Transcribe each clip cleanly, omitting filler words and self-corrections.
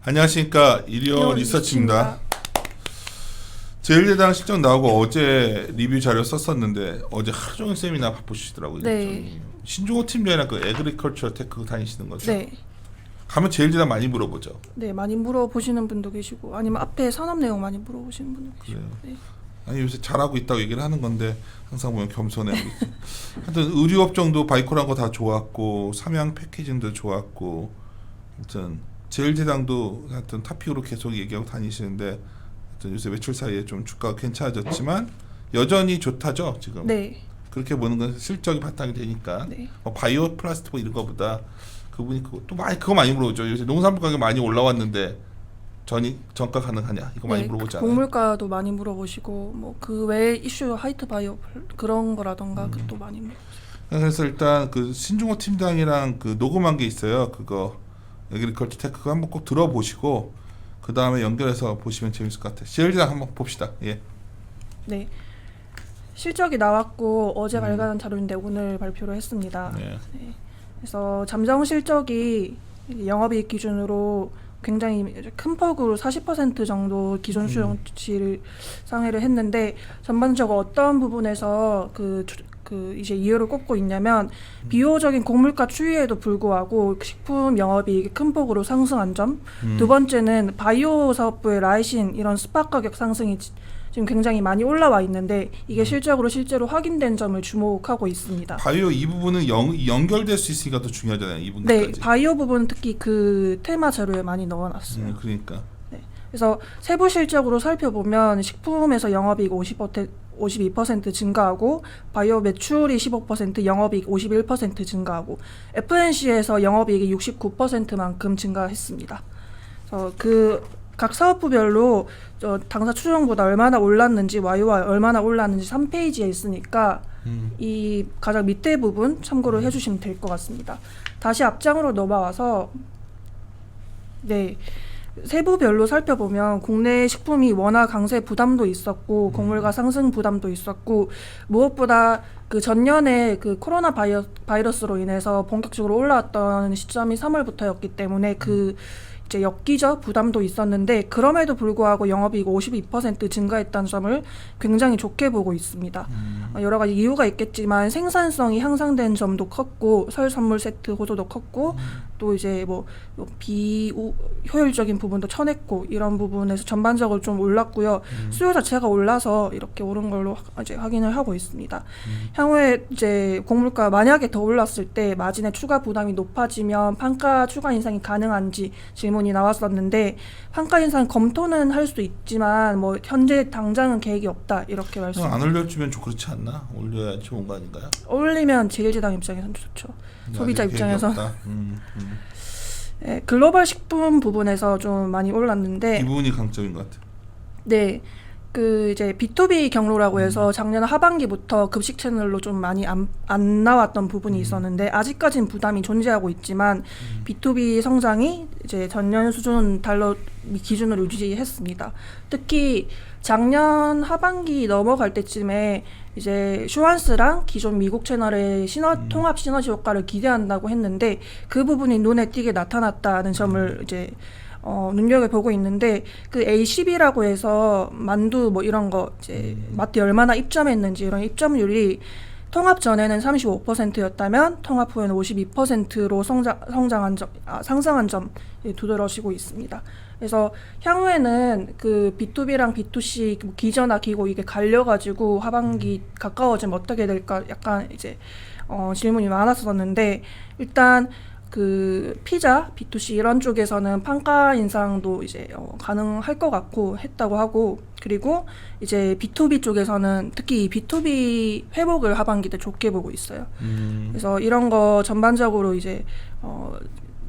안녕하십니까, 이리온 리서치입니다. 제일제당 실적 나오고 어제 리뷰 자료 썼었는데 어제 하루 종일 세미나 바쁘시더라고요. 네. 신중호 팀장이랑 그 에그리컬처 테크 다니시는 거죠? 네. 가면 제일제당 많이 물어보죠. 네, 많이 물어보시는 분도 계시고 아니면 앞에 산업 내용 많이 물어보시는 분도 계시고. 네. 아니 요새 잘하고 있다고 얘기를 하는 건데 항상 보면 겸손해하고 있어요. 하여튼 의류업종도 바이코란 거 다 좋았고 삼양 패키징도 좋았고 하여튼 제일제당도 하여튼 탑픽으로 계속 얘기하고 다니시는데 하여튼 요새 며칠 사이에 좀 주가가 괜찮아졌지만 여전히 좋다죠 지금. 네. 그렇게 보는 건 실적이 바탕이 되니까. 네. 바이오 플라스틱 뭐 이런 거보다 그분이 그거 많이 물어보죠. 요새 농산물 가격 많이 올라왔는데 전가 가능하냐 이거 많이 물어보잖아요. 곡물가도 많이 물어보시고 뭐 그 외에 이슈 하이트 바이오 그런 거라던가 그것도 많이 물어보시고. 그래서 일단 그 신중호 팀장이랑 그 녹음한 게 있어요. 그거 에그리컬처 테크 한번 꼭 들어보시고 그 다음에 연결해서 보시면 재밌을 것 같아요. 제일제당 한번 봅시다. 예. 네. 실적이 나왔고 어제 발간한 자료인데 오늘 발표를 했습니다. 네. 네. 그래서 잠정 실적이 영업이익 기준으로 굉장히 큰 폭으로 40% 정도 기존 수용치를 상회를 했는데 전반적으로 어떤 부분에서 그 이제 이유를 꼽고 있냐면 비효적인 곡물가 추이에도 불구하고 식품 영업이익이 큰 폭으로 상승한 점, 두 번째는 바이오 사업부의 라이신 이런 스팟 가격 상승이 지금 굉장히 많이 올라와 있는데 이게 실적으로 확인된 점을 주목하고 있습니다. 바이오 이 부분은 연결될 수 있으니까 더 중요하잖아요. 이 부분까지. 네, 바이오 부분 특히 그 테마 자료에 많이 넣어놨어요. 그러니까. 네, 그래서 세부 실적으로 살펴보면 식품에서 영업이익 52% 증가하고 바이오 매출이 15%, 영업이익 51% 증가하고 F&C에서 영업이익이 69%만큼 증가했습니다. 그래서 각 사업부별로 당사 추정보다 얼마나 올랐는지 YOY 얼마나 올랐는지 3페이지에 있으니까 이 가장 밑에 부분 참고를 해주시면 될 것 같습니다. 다시 앞장으로 넘어와서 네. 세부별로 살펴보면 국내 식품이 원화 강세 부담도 있었고 곡물가 상승 부담도 있었고 무엇보다 그 전년에 그 코로나 바이러스로 인해서 본격적으로 올라왔던 시점이 3월부터였기 때문에 그 이제 엽기적 부담도 있었는데 그럼에도 불구하고 영업이익 52% 증가했다는 점을 굉장히 좋게 보고 있습니다. 여러 가지 이유가 있겠지만 생산성이 향상된 점도 컸고 설 선물 세트 호조도 컸고 또 이제 뭐 비효율적인 부분도 쳐냈고 이런 부분에서 전반적으로 좀 올랐고요. 수요 자체가 올라서 이렇게 오른 걸로 이제 확인을 하고 있습니다. 향후에 이제 곡물가 만약에 더 올랐을 때 마진의 추가 부담이 높아지면 판가 추가 인상이 가능한지 질문이 나왔었는데 판가 인상 검토는 할 수도 있지만 뭐 현재 당장은 계획이 없다 이렇게 말씀. 안 올려주면 좀 그렇지 않나? 올려야 좋은 거 아닌가요? 올리면 제일제당 입장에서는 좋죠. 소비자 입장에서. 네, 글로벌 식품 부분에서 좀 많이 올랐는데 이 부분이 강점인 것 같아요. 네, 그 이제 B2B 경로라고 해서 작년 하반기부터 급식 채널로 좀 많이 안 나왔던 부분이 있었는데 아직까지는 부담이 존재하고 있지만 B2B 성장이 이제 전년 수준 달러 기준으로 유지했습니다. 특히 작년 하반기 넘어갈 때쯤에 이제 슈완스랑 기존 미국 채널의 통합 시너지 효과를 기대한다고 했는데 그 부분이 눈에 띄게 나타났다는 점을 이제 눈여겨보고 있는데 그 A10이라고 해서 만두 뭐 이런 거 이제 마트 얼마나 입점했는지 이런 입점률이 통합 전에는 35%였다면 통합 후에는 52%로 상승한 점 두드러지고 있습니다. 그래서 향후에는 그 B2B랑 B2C 기저나 기고 이게 갈려가지고 하반기 가까워지면 어떻게 될까 약간 이제 질문이 많았었는데 일단 그 피자, B2C 이런 쪽에서는 판가 인상도 이제 가능할 것 같고 했다고 하고 그리고 이제 B2B 쪽에서는 특히 B2B 회복을 하반기 때 좋게 보고 있어요. 그래서 이런 거 전반적으로 이제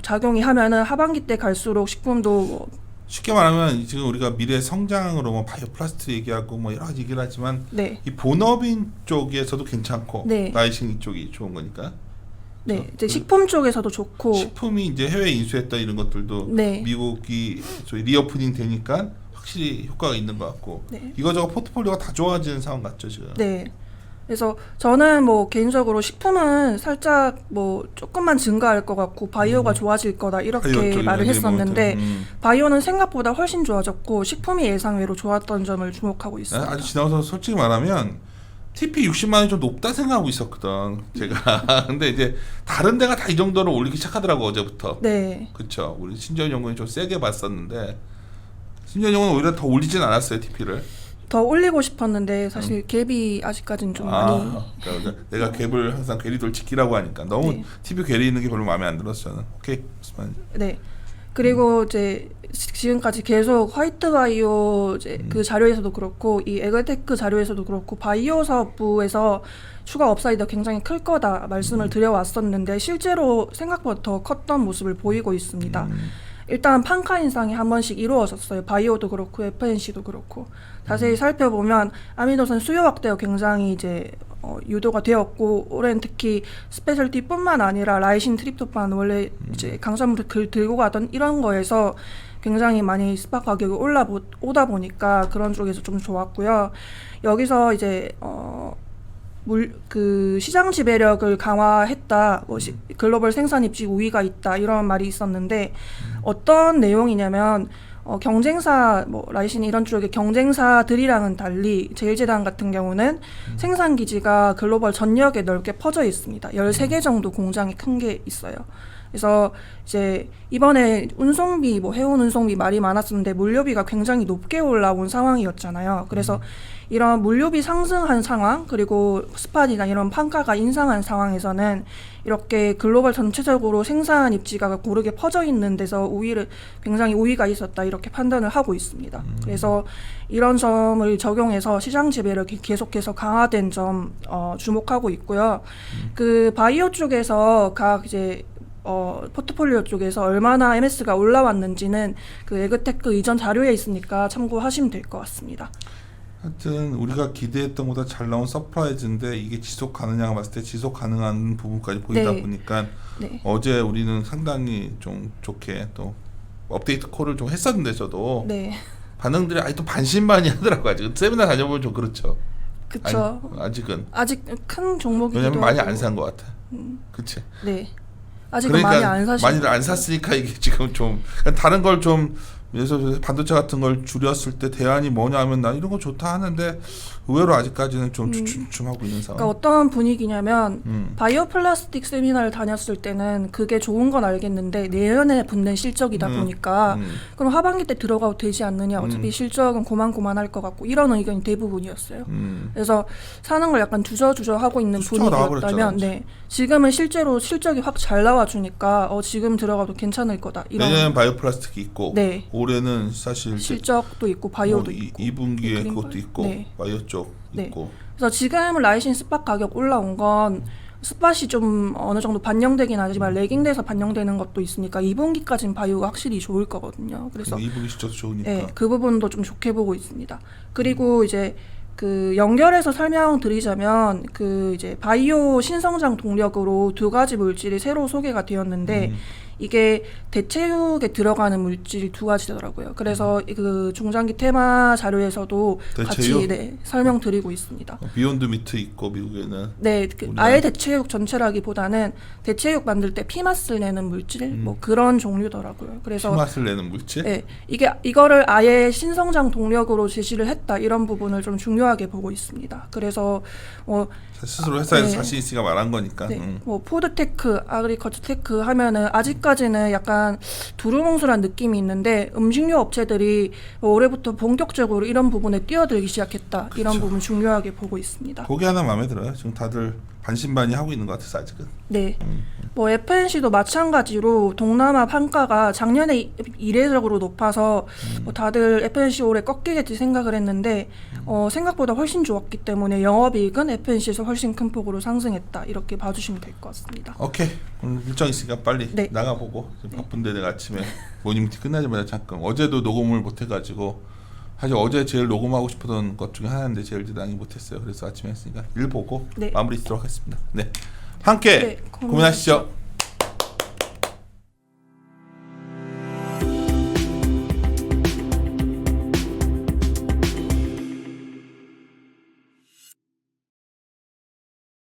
작용이 하면은 하반기 때 갈수록 식품도 뭐 쉽게 말하면 지금 우리가 미래 성장으로 뭐 바이오 플라스틱 얘기하고 뭐 여러 가지 얘기를 하지만 네. 이 본업인 쪽에서도 괜찮고 네. 라이싱 쪽이 좋은 거니까. 네, 이제 식품 쪽에서도 좋고 식품이 이제 해외 인수했다 이런 것들도 네. 미국이 저희 리오프닝 되니까 확실히 효과가 있는 것 같고 네. 이거저거 포트폴리오가 다 좋아지는 상황 같죠 지금. 네. 그래서 저는 뭐 개인적으로 식품은 살짝 뭐 조금만 증가할 것 같고 바이오가 좋아질 거다 바이오 이렇게 쪽이 말을 완전히 했었는데 뭐, 바이오는 생각보다 훨씬 좋아졌고 식품이 예상외로 좋았던 점을 주목하고 난 있습니다. 아주 지나가서 솔직히 말하면 TP 60만 원이 좀 높다 생각하고 있었거든 제가. 근데 이제 다른 데가 다 이 정도로 올리기 시작하더라고 어제부터. 네. 그쵸. 우리 신전 연구원이 좀 세게 봤었는데 신전 연구원은 오히려 더 올리진 않았어요 TP를. 더 올리고 싶었는데 사실 갭이 아직까지는 좀 많이 그러니까 내가 갭을 항상 괴리돌 지키라고 하니까 너무 네. TP 괴리 있는 게 별로 마음에 안 들었어 저는. 오케이. 무슨 말인지. 네. 그리고 이제 지금까지 계속 화이트 바이오 이제 그 자료에서도 그렇고 이 에그테크 자료에서도 그렇고 바이오 사업부에서 추가 업사이드가 굉장히 클 거다 말씀을 드려왔었는데 실제로 생각보다 더 컸던 모습을 보이고 있습니다. 일단 판가 인상이 한 번씩 이루어졌어요. 바이오도 그렇고 FNC도 그렇고 자세히 살펴보면 아미노산 수요 확대가 굉장히 이제 유도가 되었고 올해는 특히 스페셜티뿐만 아니라 라이신, 트립토판 원래 이제 강산물을 들고 가던 이런 거에서 굉장히 많이 스파 가격이 오다 보니까 그런 쪽에서 좀 좋았고요. 여기서 이제 그 시장 지배력을 강화했다. 글로벌 생산 입지 우위가 있다. 이런 말이 있었는데 어떤 내용이냐면 경쟁사 뭐 라이신 이런 쪽의 경쟁사들이랑은 달리 제일제당 같은 경우는 생산 기지가 글로벌 전역에 넓게 퍼져 있습니다. 13개 정도 공장이 큰 게 있어요. 그래서 이제 이번에 운송비 뭐 해운 운송비 말이 많았었는데 물류비가 굉장히 높게 올라온 상황이었잖아요. 그래서 이런 물류비 상승한 상황 그리고 스팟이나 이런 판가가 인상한 상황에서는 이렇게 글로벌 전체적으로 생산 입지가 고르게 퍼져 있는 데서 굉장히 우위가 있었다 이렇게 판단을 하고 있습니다. 그래서 이런 점을 적용해서 시장 지배력이 계속해서 강화된 점 주목하고 있고요. 그 바이오 쪽에서 각 이제 포트폴리오 쪽에서 얼마나 MS가 올라왔는지는 그 에그테크 이전 자료에 있으니까 참고하시면 될 것 같습니다. 하여튼 우리가 기대했던 것보다 잘 나온 서프라이즈인데 이게 지속 가느냐가 봤을 때 지속 가능한 부분까지 보이다 네. 보니까 네. 어제 우리는 상당히 좀 좋게 또 업데이트 콜을 좀 했었는데 저도 네. 반응들이 아직도 반신반의하더라고요. 아직 세미나 다녀보면 좀 그렇죠. 그쵸. 아직은 아직 큰 종목이기도 왜냐면 많이 하고. 안 산 것 같아. 그치. 네. 아직은 많이 안 사시고. 많이들 안 샀으니까 이게 지금 좀 다른 걸 좀 그래서 반도체 같은 걸 줄였을 때 대안이 뭐냐 하면 나 이런 거 좋다 하는데 의외로 아직까지는 좀 주춤하고 있는 상황. 그러니까 어떤 분위기냐면 바이오 플라스틱 세미나를 다녔을 때는 그게 좋은 건 알겠는데 내년에 붙는 실적이다 보니까 그럼 하반기 때 들어가도 되지 않느냐 어차피 실적은 고만고만할 것 같고 이런 의견이 대부분이었어요. 그래서 사는 걸 약간 주저주저 하고 있는 숫자가 분위기였다면 나와버렸잖아, 네 지금은 실제로 실적이 확 잘 나와주니까 지금 들어가도 괜찮을 거다 이런 내년엔 바이오 플라스틱이 있고 네. 올해는 사실 실적도 있고 바이오도 있고 2분기에 그린 그것도 걸? 있고 네. 바이오 쪽 네. 있고 그래서 지금 라이신 스팟 가격 올라온 건 스팟이 좀 어느 정도 반영되긴 하지만 레깅돼서 반영되는 것도 있으니까 2분기까지는 바이오가 확실히 좋을 거거든요. 그래서 2분기 실적도 좋으니까. 네, 그 부분도 좀 좋게 보고 있습니다. 그리고 이제 그 연결해서 설명드리자면 그 이제 바이오 신성장 동력으로 두 가지 물질이 새로 소개가 되었는데 이게 대체육에 들어가는 물질이 두 가지더라고요. 그래서 그 중장기 테마 자료에서도 대체육? 같이 설명드리고 있습니다. 비욘드 미트 있고 미국에는 네, 우리나라- 아예 대체육 전체라기보다는 대체육 만들 때 피맛을 내는 물질 뭐 그런 종류더라고요. 그래서 피맛을 내는 물질. 네, 이거를 아예 신성장 동력으로 제시를 했다 이런 부분을 좀 중요하게 보고 있습니다. 그래서 스스로 회사에서 네. 자신 있으니까 말한 거니까. 네, 뭐 푸드테크, 아그리커처테크 하면은 아직까지는 약간 두루뭉술한 느낌이 있는데 음식료 업체들이 올해부터 본격적으로 이런 부분에 뛰어들기 시작했다. 이런 그쵸. 부분 중요하게 보고 있습니다. 거기 하나 마음에 들어요. 지금 다들 반신반의 하고 있는 것 같아서 아직은. 네. 뭐 FNC도 마찬가지로 동남아 판가가 작년에 이례적으로 높아서 뭐 다들 FNC 올해 꺾이겠지 생각을 했는데 생각보다 훨씬 좋았기 때문에 영업이익은 FNC에서 훨씬 큰 폭으로 상승했다 이렇게 봐주시면 될 것 같습니다. 오케이. 오늘 일정 있으니까 빨리 네. 나가보고 지금 바쁜데 내가 아침에 모닝미팅 끝나자마자 잠깐 어제도 녹음을 못해가지고 사실 어제 제일 녹음하고 싶었던 것 중에 하나인데 제일 대단히 못했어요. 그래서 아침에 했으니까 일 보고 네. 마무리 짓도록 하겠습니다. 네. 함께 네, 고민하시죠.